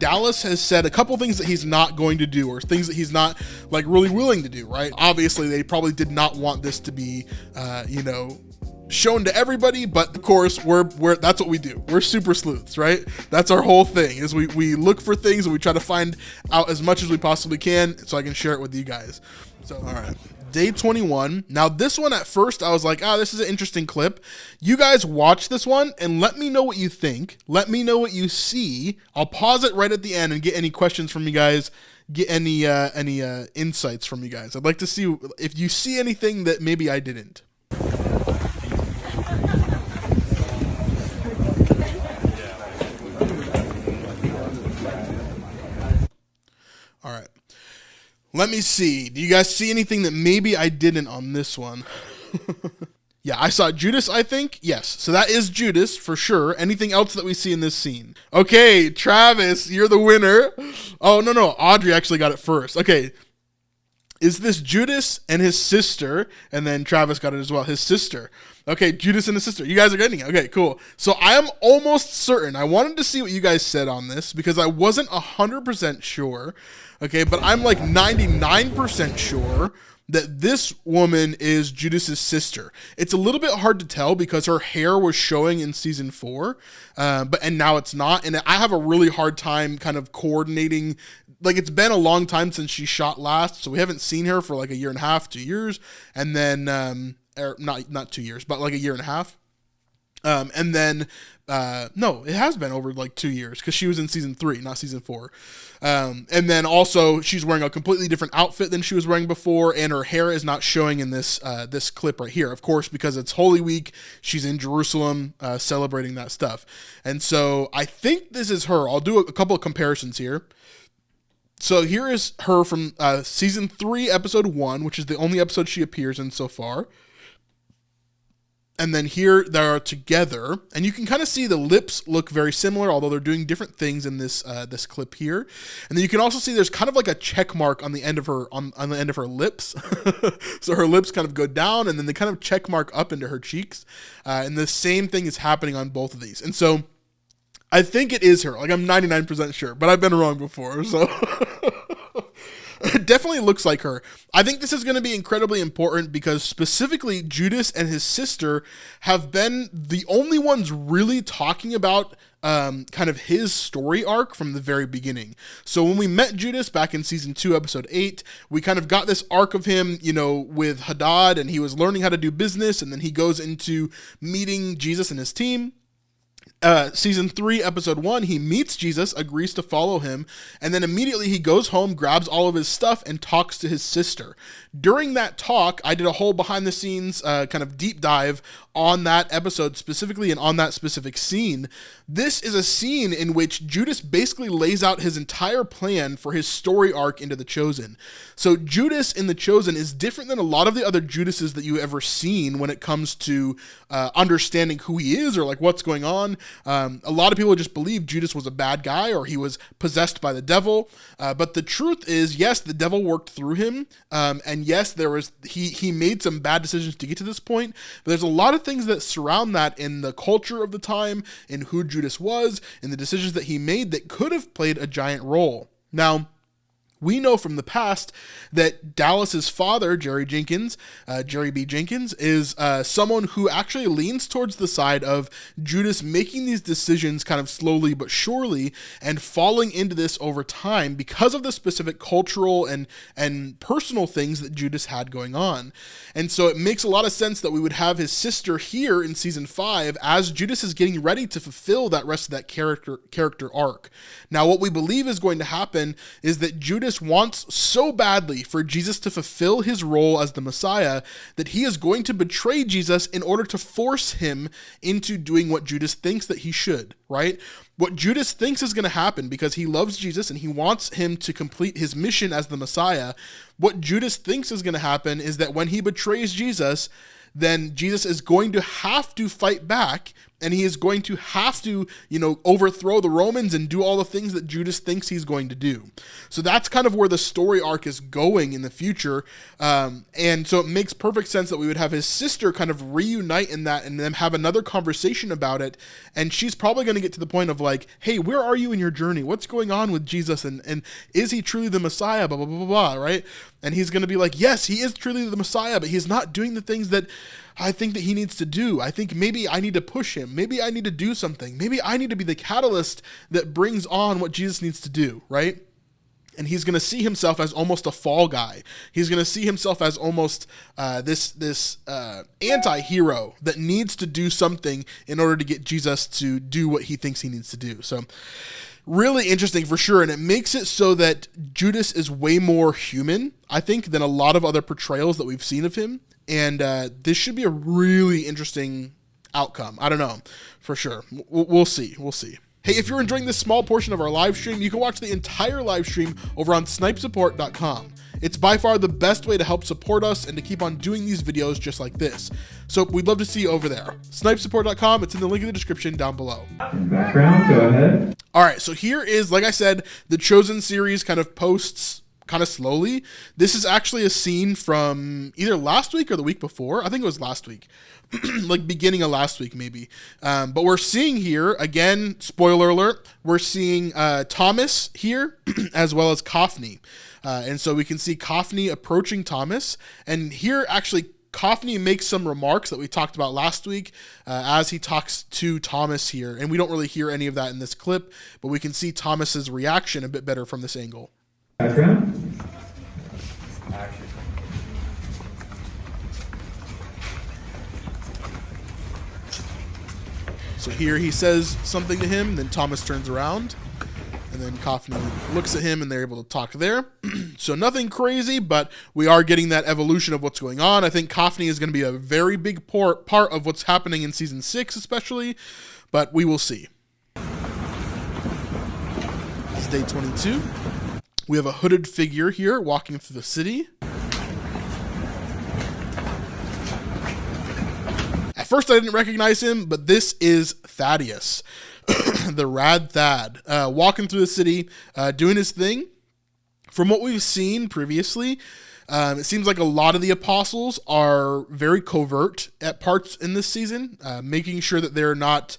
Dallas has said a couple things that he's not going to do, or things that he's not like really willing to do, right? Obviously, they probably did not want this to be, shown to everybody, but of course we're that's what we do. We're super sleuths, right? That's our whole thing, is we look for things and we try to find out as much as we possibly can so I can share it with you guys. So, all right. Day 21. Now this one, at first I was like, this is an interesting clip. You guys watch this one and let me know what you think. Let me know what you see. I'll pause it right at the end and get any questions from you guys, get any insights from you guys. I'd like to see if you see anything that maybe I didn't. All right. Let me see. Do you guys see anything that maybe I didn't on this one? Yeah, I saw Judas, I think. Yes. So that is Judas for sure. Anything else that we see in this scene? Okay, Travis, you're the winner. Oh, no. Audrey actually got it first. Okay. Is this Judas and his sister? And then Travis got it as well. His sister. Okay, Judas and his sister. You guys are getting it. Okay, cool. So I am almost certain. I wanted to see what you guys said on this because I wasn't 100% sure. Okay, but I'm like 99% sure that this woman is Judas's sister. It's a little bit hard to tell because her hair was showing in season 4, and now it's not. And I have a really hard time kind of coordinating. Like, it's been a long time since she shot last, so we haven't seen her for like a year and a half, 2 years, and then not 2 years, but like a year and a half. No, it has been over like 2 years because she was in season 3, not season 4. And then also she's wearing a completely different outfit than she was wearing before, and her hair is not showing in this clip right here, of course, because it's Holy Week. She's in Jerusalem celebrating that stuff. And so I think this is her. I'll do a couple of comparisons here. So here is her from season 3, episode 1, which is the only episode she appears in so far. And then here they are together, and you can kind of see the lips look very similar, although they're doing different things in this this clip here. And then you can also see there's kind of like a check mark on the end of her on the end of her lips. So her lips kind of go down, and then they kind of check mark up into her cheeks. And the same thing is happening on both of these. And so I think it is her. Like, I'm 99% sure, but I've been wrong before, so it definitely looks like her. I think this is going to be incredibly important because specifically Judas and his sister have been the only ones really talking about kind of his story arc from the very beginning. So when we met Judas back in season 2, episode 8, we kind of got this arc of him, with Hadad, and he was learning how to do business, and then he goes into meeting Jesus and his team. Season 3, episode 1, he meets Jesus, agrees to follow him, and then immediately he goes home, grabs all of his stuff, and talks to his sister. During that talk, I did a whole behind the scenes kind of deep dive on that episode specifically and on that specific scene. This is a scene in which Judas basically lays out his entire plan for his story arc into The Chosen. So Judas in The Chosen is different than a lot of the other Judases that you've ever seen when it comes to understanding who he is or like what's going on. A lot of people just believe Judas was a bad guy or he was possessed by the devil. But the truth is, yes, the devil worked through him. And yes, he made some bad decisions to get to this point. But there's a lot of things that surround that in the culture of the time, in who Judas was, in the decisions that he made that could have played a giant role. Now, we know from the past that Dallas's father, Jerry B. Jenkins, is someone who actually leans towards the side of Judas making these decisions kind of slowly but surely and falling into this over time because of the specific cultural and personal things that Judas had going on. And so it makes a lot of sense that we would have his sister here in season 5 as Judas is getting ready to fulfill that rest of that character arc. Now, what we believe is going to happen is that Judas wants so badly for Jesus to fulfill his role as the Messiah that he is going to betray Jesus in order to force him into doing what Judas thinks that he should, right? What Judas thinks is going to happen because he loves Jesus and he wants him to complete his mission as the Messiah. What Judas thinks is going to happen is that when he betrays Jesus, then Jesus is going to have to fight back and he is going to have to, overthrow the Romans and do all the things that Judas thinks he's going to do. So that's kind of where the story arc is going in the future. And so it makes perfect sense that we would have his sister kind of reunite in that and then have another conversation about it. And she's probably going to get to the point of like, hey, where are you in your journey? What's going on with Jesus? And is he truly the Messiah? Blah, blah, blah, blah, blah, right? And he's going to be like, yes, he is truly the Messiah, but he's not doing the things that I think that he needs to do. I think maybe I need to push him. Maybe I need to do something. Maybe I need to be the catalyst that brings on what Jesus needs to do, right? And he's going to see himself as almost a fall guy. He's going to see himself as almost this anti-hero that needs to do something in order to get Jesus to do what he thinks he needs to do. So really interesting for sure. And it makes it so that Judas is way more human, I think, than a lot of other portrayals that we've seen of him. And this should be a really interesting outcome. I don't know, for sure. We'll see. We'll see. Hey, if you're enjoying this small portion of our live stream, you can watch the entire live stream over on snipesupport.com. It's by far the best way to help support us and to keep on doing these videos just like this. So we'd love to see you over there. Snipesupport.com, it's in the link in the description down below. In the background, go ahead. All right, so here is, like I said, the Chosen series kind of posts kind of slowly. This is actually a scene from either last week or the week before. I think it was last week. Like beginning of last week maybe. But we're seeing here, again, spoiler alert, we're seeing Thomas here as well as Kaufney. And so we can see Kaufney approaching Thomas. And here actually Kaufney makes some remarks that we talked about last week as he talks to Thomas here. And we don't really hear any of that in this clip, but we can see Thomas's reaction a bit better from this angle. Background. Action. So here he says something to him, then Thomas turns around, and then Kaufney looks at him, and they're able to talk there. So nothing crazy, but we are getting that evolution of what's going on. I think Kaufney is going to be a very big part of what's happening in Season 6 especially, but we will see. This is day 22. We have a hooded figure here walking through the city. At first I didn't recognize him, but this is Thaddeus, the Rad Thad, walking through the city, doing his thing. From what we've seen previously, it seems like a lot of the apostles are very covert at parts in this season, making sure that they're not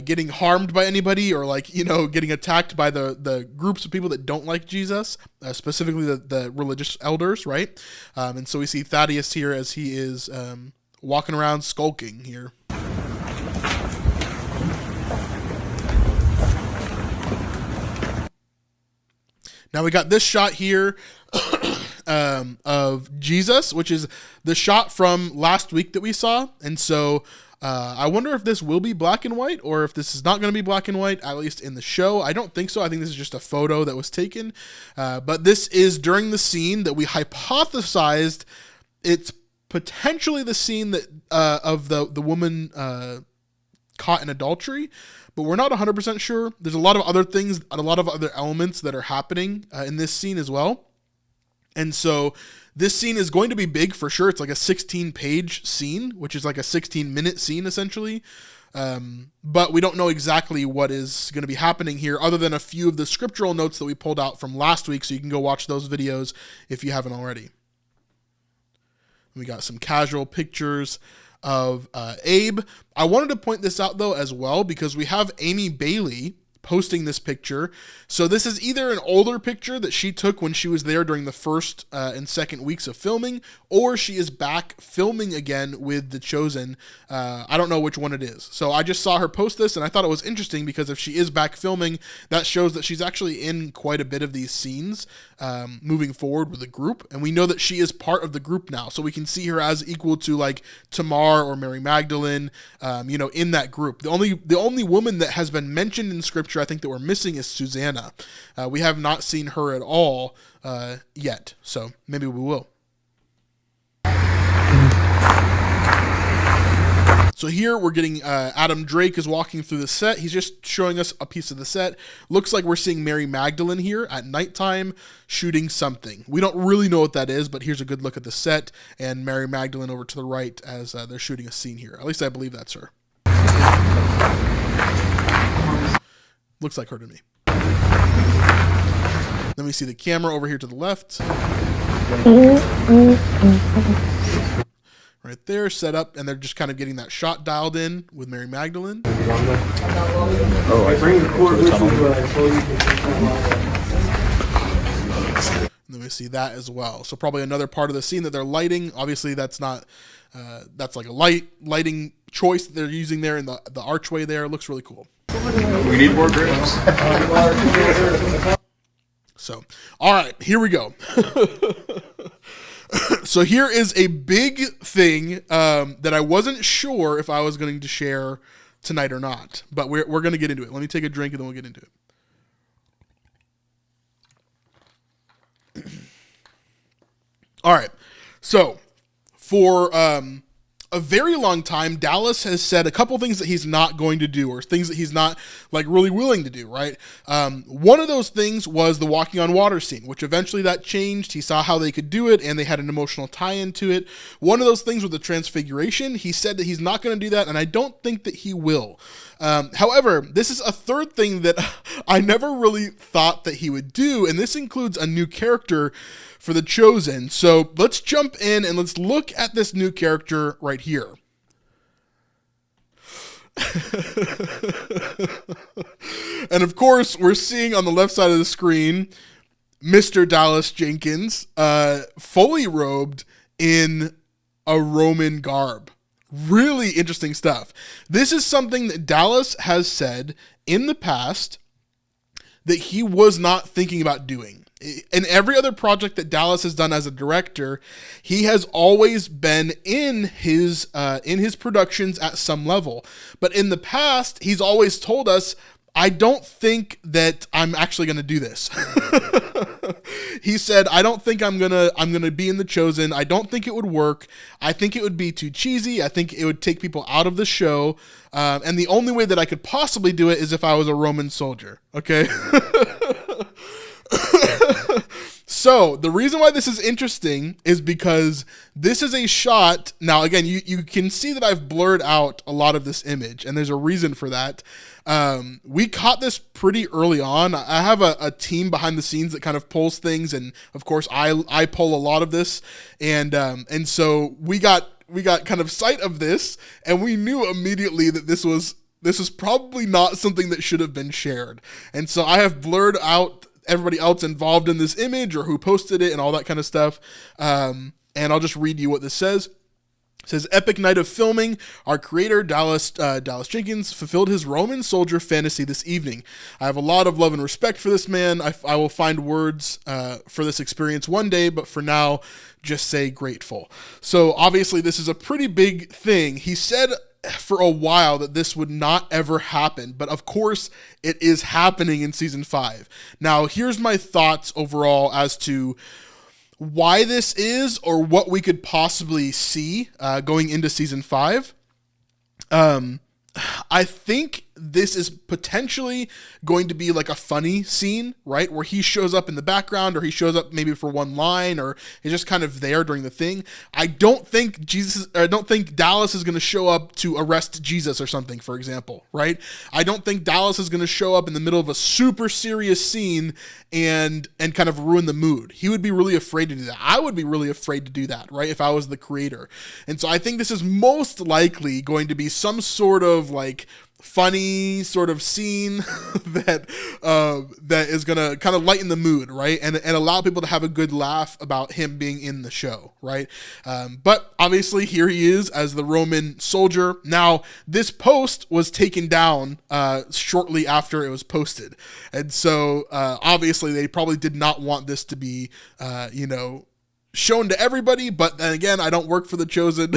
getting harmed by anybody or getting attacked by the groups of people that don't like Jesus, specifically the religious elders, right? And so we see Thaddeus here as he is walking around skulking here. Now we got this shot here of Jesus, which is the shot from last week that we saw. And so I wonder if this will be black and white or if this is not going to be black and white, at least in the show. I don't think so. I think this is just a photo that was taken. But this is during the scene that we hypothesized it's potentially the scene that of the woman caught in adultery, but we're not 100% sure. There's a lot of other things, a lot of other elements that are happening in this scene as well. And so this scene is going to be big for sure. It's like a 16-page scene, which is like a 16-minute scene essentially. But we don't know exactly what is going to be happening here other than a few of the scriptural notes that we pulled out from last week. So you can go watch those videos if you haven't already. We got some casual pictures of Abe. I wanted to point this out though as well because we have Amy Bailey posting this picture. So this is either an older picture that she took when she was there during the first and second weeks of filming, or she is back filming again with The Chosen. I don't know which one it is. So I just saw her post this and I thought it was interesting because if she is back filming, that shows that she's actually in quite a bit of these scenes moving forward with the group. And we know that she is part of the group now. So we can see her as equal to like Tamar or Mary Magdalene, in that group. The only woman that has been mentioned in scripture I think that we're missing is Susanna. We have not seen her at all yet, so maybe we will. So here we're getting Adam Drake is walking through the set. He's just showing us a piece of the set. Looks like we're seeing Mary Magdalene here at nighttime shooting something. We don't really know what that is, but here's a good look at the set and Mary Magdalene over to the right as they're shooting a scene here. At least I believe that's her. Looks like her to me. Then we see the camera over here to the left. Right there, set up, and they're just kind of getting that shot dialed in with Mary Magdalene. Oh, I bring the cord with you. And then we see that as well. So probably another part of the scene that they're lighting. Obviously, that's not, that's like a lighting choice that they're using there in the archway there. It looks really cool. We need more grips. So, all right, here we go. So here is a big thing that I wasn't sure if I was going to share tonight or not, but we're going to get into it. Let me take a drink and then we'll get into it. All right. So for a very long time, Dallas has said a couple things that he's not going to do, or things that he's not like really willing to do, right? One of those things was the walking on water scene, which eventually that changed. He saw how they could do it, and they had an emotional tie-in to it. One of those things was the transfiguration. He said that he's not going to do that, and I don't think that he will. However, this is a third thing that I never really thought that he would do, and this includes a new character for The Chosen. So let's jump in and let's look at this new character right here. And of course, we're seeing on the left side of the screen, Mr. Dallas Jenkins, fully robed in a Roman garb. Really interesting stuff. This is something that Dallas has said in the past that he was not thinking about doing. In every other project that Dallas has done as a director, he has always been in his productions at some level. But in the past, he's always told us, I don't think that I'm actually going to do this. He said, I don't think I'm going to be in The Chosen. I don't think it would work. I think it would be too cheesy. I think it would take people out of the show. And the only way that I could possibly do it is if I was a Roman soldier. Okay. So the reason why this is interesting is because this is a shot. Now, again, you can see that I've blurred out a lot of this image, and there's a reason for that. We caught this pretty early on. I have a team behind the scenes that kind of pulls things, and of course I pull a lot of this, and so we got kind of sight of this, and we knew immediately that this was probably not something that should have been shared. And so I have blurred out everybody else involved in this image or who posted it and all that kind of stuff. And I'll just read you what this says. It says, epic night of filming. Our creator, Dallas Jenkins, fulfilled his Roman soldier fantasy this evening. I have a lot of love and respect for this man. I will find words for this experience one day, but for now, just say grateful. So obviously this is a pretty big thing. He said for a while that this would not ever happen, but of course it is happening in season 5. Now, here's my thoughts overall as to why this is, or what we could possibly see going into season 5. I think this is potentially going to be like a funny scene, right? Where he shows up in the background, or he shows up maybe for one line, or he's just kind of there during the thing. I don't think Dallas is going to show up to arrest Jesus or something, for example, right? I don't think Dallas is going to show up in the middle of a super serious scene and kind of ruin the mood. He would be really afraid to do that. I would be really afraid to do that, right? If I was the creator. And so I think this is most likely going to be some sort of like funny sort of scene that is gonna kind of lighten the mood, right, and allow people to have a good laugh about him being in the show, right? But obviously here he is as the Roman soldier. Now, this post was taken down shortly after it was posted, and so obviously they probably did not want this to be shown to everybody. But then again, I don't work for The Chosen.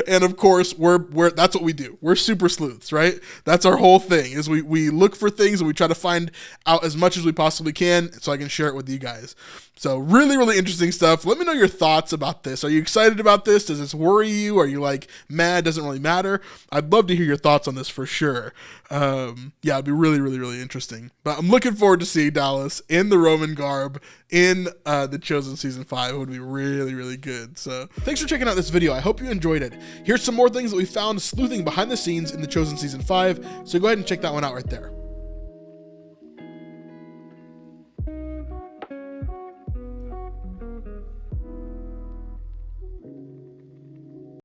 And of course, we're that's what we do. We're super sleuths, right? That's our whole thing, is we look for things and we try to find out as much as we possibly can so I can share it with you guys. So really, really interesting stuff. Let me know your thoughts about this. Are you excited about this? Does this worry you? Are you like, mad, doesn't really matter? I'd love to hear your thoughts on this for sure. Yeah, it'd be really, really, really interesting. But I'm looking forward to seeing Dallas in the Roman garb in The Chosen Season 5. It would be really, really good. So thanks for checking out this video. I hope you enjoyed it. Here's some more things that we found sleuthing behind the scenes in The Chosen Season 5, so go ahead and check that one out right there.